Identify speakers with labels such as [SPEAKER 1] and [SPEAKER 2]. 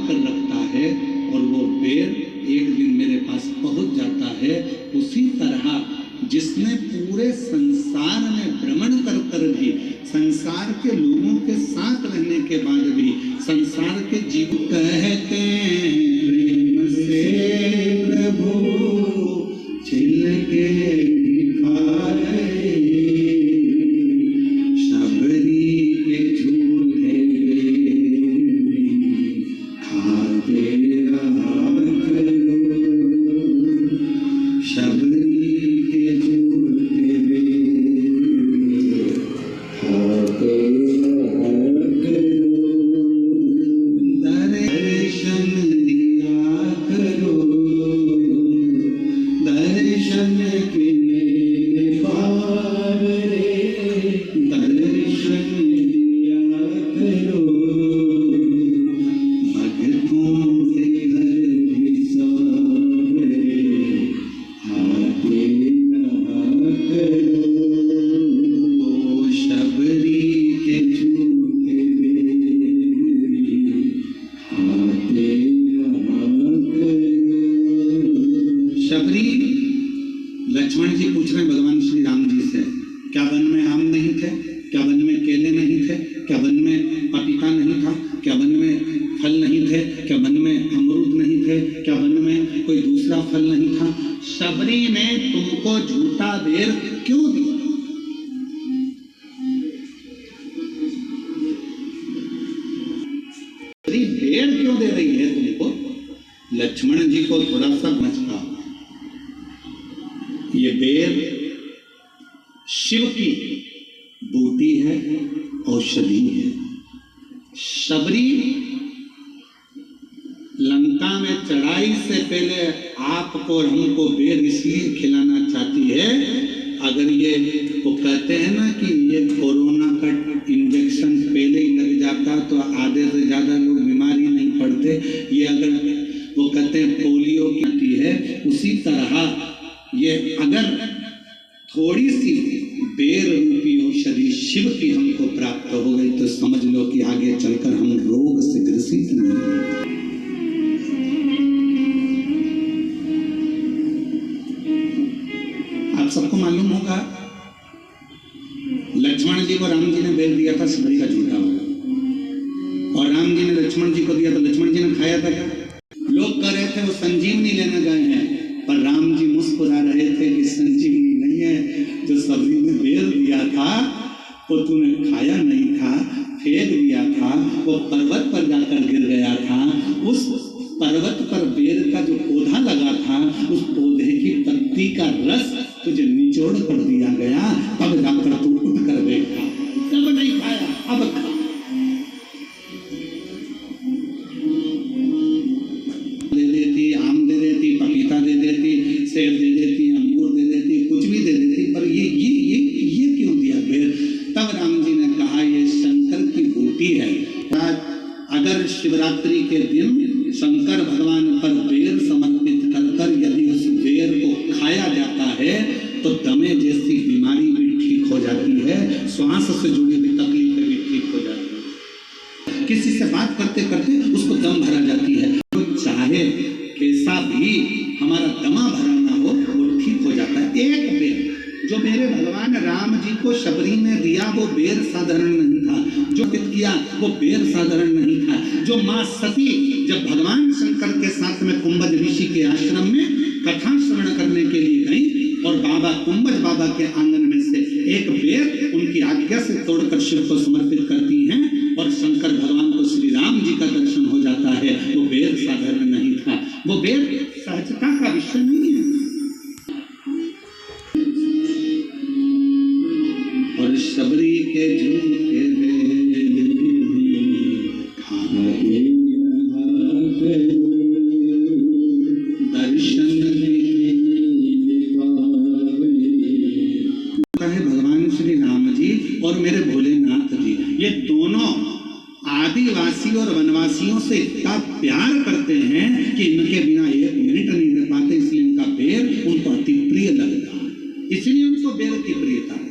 [SPEAKER 1] कर रखता है और वो बेर एक दिन मेरे पास पहुंच जाता है। उसी तरह जिसने पूरे संसार में भ्रमण कर कर भी, संसार के लोगों के साथ रहने के बाद भी, संसार के जीव कहते हैं प्रेम से प्रभु छिल के दिखाए, शबरी के झूठे खाते रहा करो, शबरी के झूठे खाते रहा करो, दर्शन दिया करो, दर्शन के पार रे, दर्शन दिया करो, भक्तों से घर विसारे, आते रहा करो, शबरी के झूठे आते रहा करो। शबरी लक्ष्मण जी पूछ रहे हैं भगवान श्री राम जी से, क्या वन में आम नहीं थे, क्या वन में केले नहीं थे, क्या वन में पपीता नहीं था, क्या वन में फल नहीं थे, क्या वन में अमरूद नहीं थे, क्या वन में कोई दूसरा फल नहीं था, शबरी ने तुमको झूठा बेर क्यों दिया? शबरी बेर क्यों दे रही है तुमको? लक्ष्मण जी को थोड़ा सा समझा, ये बेर शिव की बूटी है, औषधि है। शबरी लंका में चढ़ाई से पहले आपको और हमको बेर इसलिए खिलाना चाहती है, अगर ये वो कहते हैं ना कि ये कोरोना का इंजेक्शन पहले ही लग जाता तो आधे से ज्यादा लोग बीमारी नहीं पड़ते, ये अगर वो कहते हैं पोलियो की है, उसी तरह ये अगर थोड़ी सी बेर रूपी औषधि शिव की हमको प्राप्त हो गई तो समझ लो कि आगे चलकर हम रोग से ग्रसित नहीं होंगे। आप सबको मालूम होगा लक्ष्मण जी को राम जी ने बेर दिया था शबरी का झूठा वाला, और राम जी ने लक्ष्मण जी को दिया तो लक्ष्मण जी ने खाया था क्या? लोग कह रहे थे वो संजीवनी लेने गए हैं, पर राम जी मुस्कुरा रहे थे कि संजीवनी नहीं है, जो शबरी ने बेर दिया था वो तूने खाया नहीं था, फेंक दिया था, वो पर्वत पर जाकर गिर गया था, उस पर्वत पर बेर का जो पौधा लगा था उस पौधे की पत्ती का रस तुझे निचोड़ कर दिया गया, तब जाकर तू उठ कर देखा, तब नहीं खाया, अब खा। दे देती, आम दे देती, पपीता दे देती, सेब दे देती, अंगूर दे देती, कुछ भी दे देती, पर ये क्यों दिया बेर? तब राम जी ने कहा ये शंकर की बूटी है। अगर शिवरात्रि के दिन शंकर भगवान पर बेर समर्पित कर यदि उस बेर को खाया जाता है तो दमे जैसी बीमारी भी ठीक हो जाती है, श्वास से जुड़ी हुई तकलीफें भी ठीक हो जाती है, किसी से बात करते करते उसको दम भरा जाती है, तो चाहे कैसा भी हमारा दमा भरा ना हो वो ठीक हो जाता है। एक बेर जो मेरे भगवान राम जी को शबरी ने दिया वो बेर साधारण नहीं था, जो किया वो बेर साधारण नहीं था। जो माँ सती जब भगवान शंकर के साथ में कुंभज ऋषि के आश्रम में कथा श्रवण करने के लिए गई और बाबा कुंभज बाबा के आंगन में से एक बेर उनकी आज्ञा से तोड़कर शिव को समर्पित करती हैं और शंकर भगवान को श्री राम जी का दर्शन हो जाता है। वो बेर साधारण नहीं था, वो बेर सहजता का विषय नहीं है। और शबरी के झूठे दर्शन है भगवान श्री राम जी और मेरे भोलेनाथ जी, ये दोनों आदिवासी और वनवासियों से इतना प्यार करते हैं कि इनके बिना एक मिनट नहीं रह पाते, इसलिए इनका बेर उनको अति प्रिय लगता है, इसलिए उनको बेर की प्रियता है।